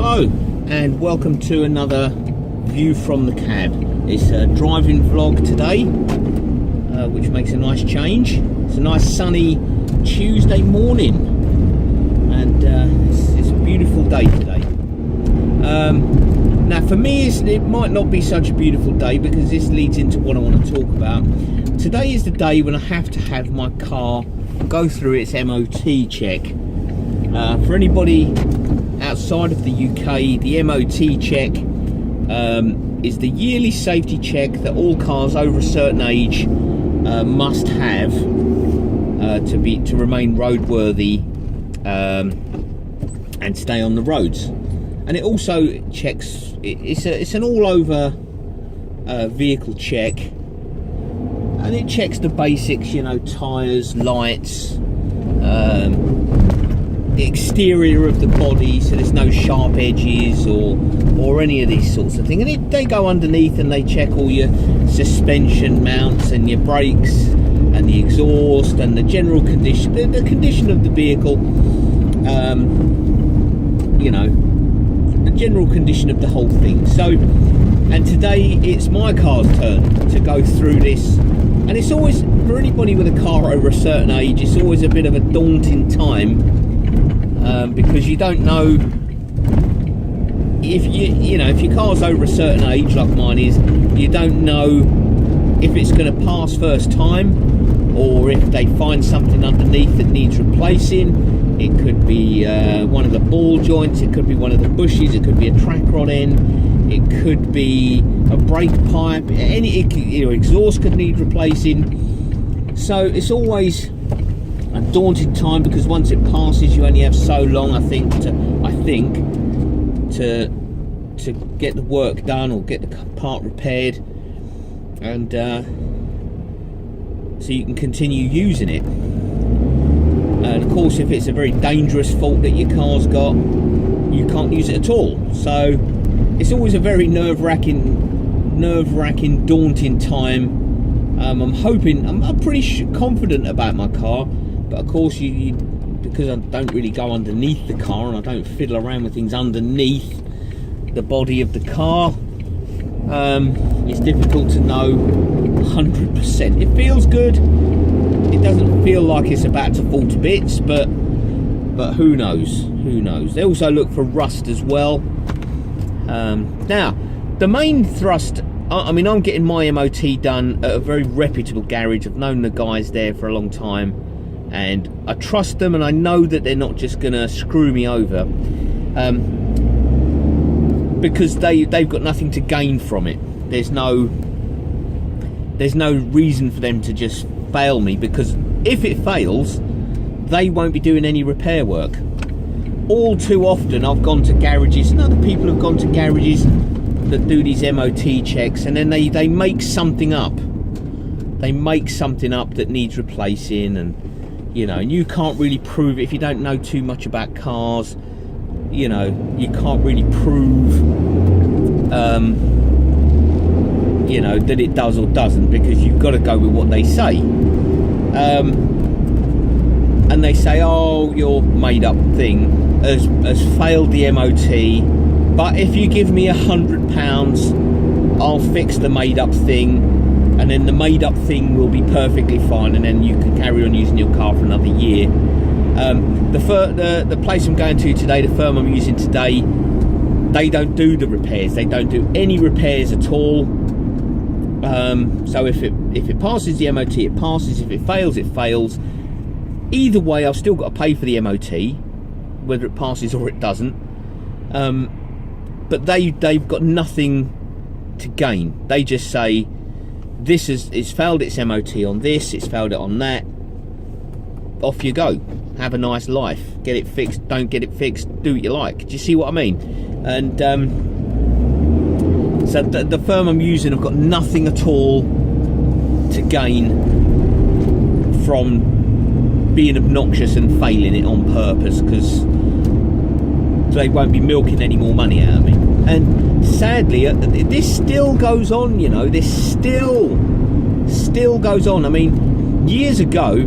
Hello and welcome to another view from the cab. It's a driving vlog today, which makes a nice change. It's a nice sunny Tuesday morning and it's a beautiful day today. Now for me it might not be such a beautiful day because this leads into what I want to talk about. Today is the day when I have to have my car go through its M.O.T check. For anybody outside of the UK, the M.O.T check is the yearly safety check that all cars over a certain age must have to remain roadworthy and stay on the roads. And it also checks, it's an all-over vehicle check, and it checks the basics, you know, tyres, lights, the exterior of the body, so there's no sharp edges or any of these sorts of things. And they go underneath and they check all your suspension mounts and your brakes and the exhaust and the general condition, the condition of the vehicle, you know, the general condition of the whole thing. So, and today it's my car's turn to go through this, and it's always, for anybody with a car over a certain age, it's always a bit of a daunting time. Because you don't know if if your car's over a certain age like mine is, you don't know if it's going to pass first time or if they find something underneath that needs replacing. It could be one of the ball joints, it could be one of the bushes, it could be a track rod end, it could be a brake pipe, your exhaust could need replacing. So it's always a daunting time because once it passes, you only have so long, I think, to get the work done or get the part repaired, and so you can continue using it. And of course, if it's a very dangerous fault that your car's got, you can't use it at all. So it's always a very nerve-wracking, daunting time. I'm pretty confident about my car. But of course, because I don't really go underneath the car and I don't fiddle around with things underneath the body of the car, it's difficult to know 100%. It feels good. It doesn't feel like it's about to fall to bits, but who knows? Who knows? They also look for rust as well. Now, the main thrust. I mean, I'm getting my MOT done at a very reputable garage. I've known the guys there for a long time, and I trust them, and I know that they're not just gonna screw me over, because they've got nothing to gain from it. There's no reason for them to just fail me, because if it fails, they won't be doing any repair work. All too often I've gone to garages, and other people have gone to garages that do these MOT checks, and then they make something up. They make something up that needs replacing, and and you can't really prove it if you don't know too much about cars. You can't really prove that it does or doesn't, because you've got to go with what they say. And they say, oh, your made up thing has failed the MOT, but if you give me £100, I'll fix the made up thing, and then the made up thing will be perfectly fine, and then you can carry on using your car for another year. The place I'm going to today, the firm I'm using today, they don't do the repairs. They don't do any repairs at all. So if it passes the MOT, it passes. If it fails, it fails. Either way, I've still got to pay for the MOT, whether it passes or it doesn't. But they've got nothing to gain. They just say, it's failed its MOT on this, it's failed it on that. Off you go. Have a nice life. Get it fixed, don't get it fixed, do what you like. Do you see what I mean? And so the firm I'm using have got nothing at all to gain from being obnoxious and failing it on purpose, because they won't be milking any more money out of me. And sadly, this still goes on. This still goes on. I mean, years ago,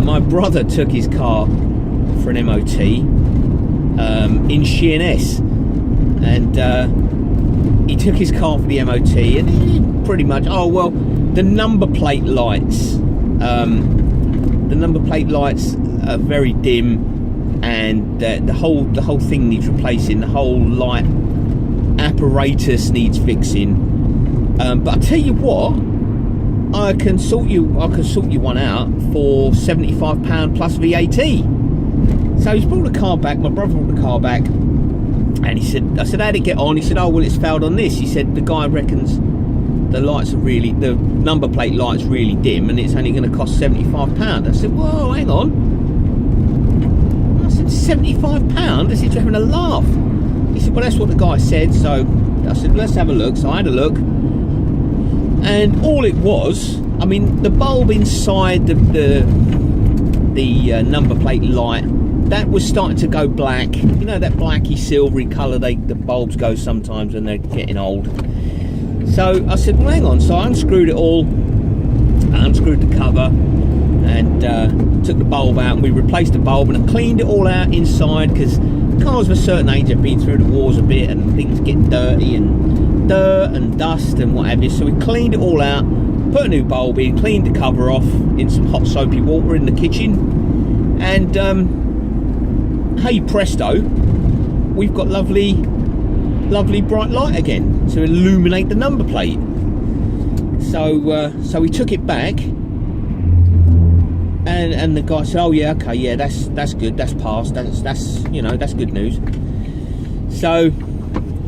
my brother took his car for an MOT in Sheerness, and he took his car for the MOT, and he pretty much, oh well, the number plate lights are very dim, and the whole thing needs replacing. The whole light apparatus needs fixing. But I tell you what, I can sort you one out for £75 plus VAT. So he's brought the car back. My brother brought the car back, and I said, how'd it get on? He said, oh well, it's failed on this. He said the guy reckons the number plate light's really dim, and it's only going to cost £75. I said, whoa, hang on. I said, £75? This is having a laugh. He said, well, that's what the guy said. So I said, let's have a look. So I had a look, and all it was, I mean, the bulb inside the number plate light, that was starting to go black. You know, that blacky silvery colour the bulbs go sometimes when they're getting old. So I said, well, hang on. So I unscrewed it all. I unscrewed the cover and took the bulb out, and we replaced the bulb, and I cleaned it all out inside, because cars of a certain age have been through the wars a bit, and things get dirty and dirt and dust and what have you. So we cleaned it all out, put a new bulb in, cleaned the cover off in some hot soapy water in the kitchen, and hey presto, we've got lovely bright light again to illuminate the number plate. So we took it back, and the guy said, oh yeah, okay, yeah, that's good, that's passed, that's you know, that's good news. So,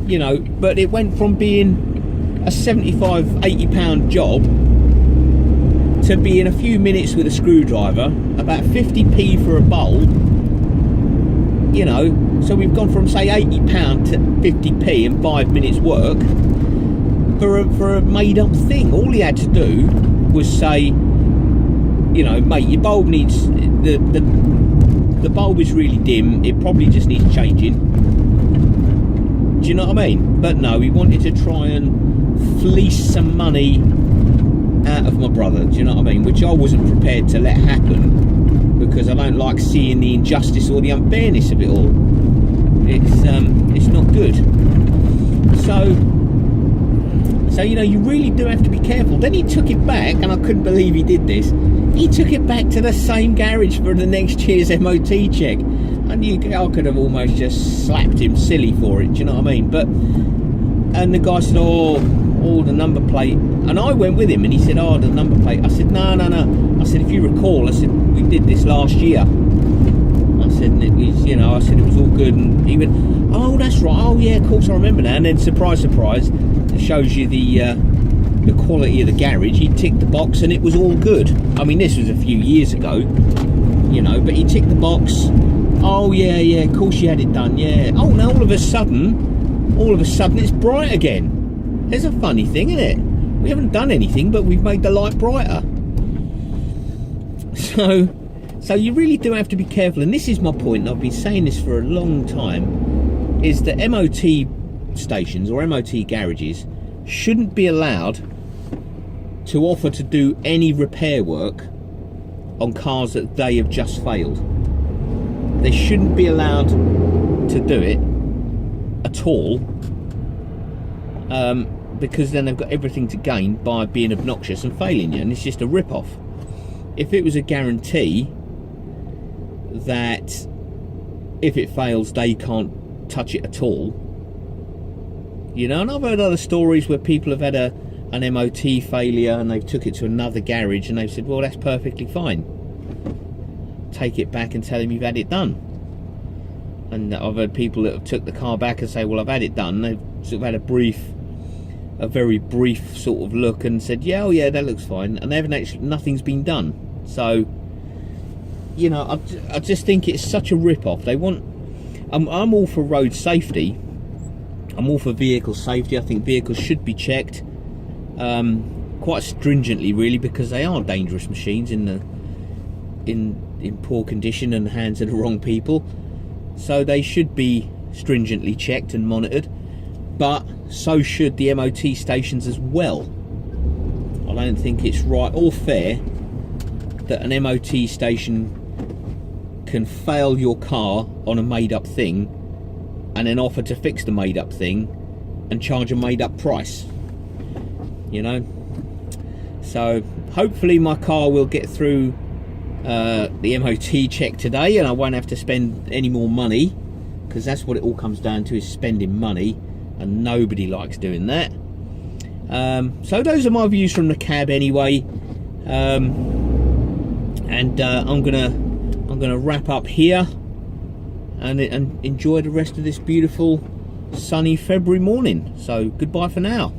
you know, but it went from being a £75-80 job to being a few minutes with a screwdriver, about 50p for a bulb. You know, so we've gone from say £80 to 50p in 5 minutes work for a made up thing. All he had to do was say, you know, mate, your bulb needs, the bulb is really dim, it probably just needs changing. Do you know what I mean? But no, he wanted to try and fleece some money out of my brother, do you know what I mean? Which I wasn't prepared to let happen, because I don't like seeing the injustice or the unfairness of it all. It's not good. So you know, you really do have to be careful. Then he took it back, and I couldn't believe he did this. He took it back to the same garage for the next year's MOT check. I could have almost just slapped him silly for it, do you know what I mean? And the guy said, oh, the number plate. And I went with him, and he said, oh, the number plate. I said, no. I said, if you recall, I said, we did this last year. I said, and it was, you know, I said it was all good. And he went, oh, that's right. Oh, yeah, of course, I remember now. And then, surprise, surprise, it shows you the quality of the garage. He ticked the box, and it was all good. I mean, this was a few years ago, you know, but he ticked the box. Oh, yeah, of course you had it done, yeah. Oh, now all of a sudden, it's bright again. There's a funny thing, isn't it? We haven't done anything, but we've made the light brighter. So you really do have to be careful, and this is my point, and I've been saying this for a long time, is that MOT stations or MOT garages shouldn't be allowed to offer to do any repair work on cars that they have just failed. They shouldn't be allowed to do it at all, because then they've got everything to gain by being obnoxious and failing you, and it's just a rip-off. If it was a guarantee that if it fails they can't touch it at all, you know, and I've heard other stories where people have had an MOT failure and they've took it to another garage and they've said, well, that's perfectly fine, take it back and tell him you've had it done. And I've heard people that have took the car back and say, well, I've had it done. They've sort of had a very brief sort of look and said, yeah, oh yeah, that looks fine, and they haven't actually, nothing's been done. So, you know, I just think it's such a rip-off. They want, I'm all for road safety, I'm all for vehicle safety. I think vehicles should be checked quite stringently, really, because they are dangerous machines in poor condition and hands of the wrong people. So they should be stringently checked and monitored, but so should the MOT stations as well. I don't think it's right or fair that an MOT station can fail your car on a made-up thing and then offer to fix the made up thing and charge a made up price, you know. So hopefully my car will get through the MOT check today, and I won't have to spend any more money, because that's what it all comes down to, is spending money, and nobody likes doing that. So those are my views from the cab anyway, and I'm gonna wrap up here and enjoy the rest of this beautiful sunny February morning. So goodbye for now.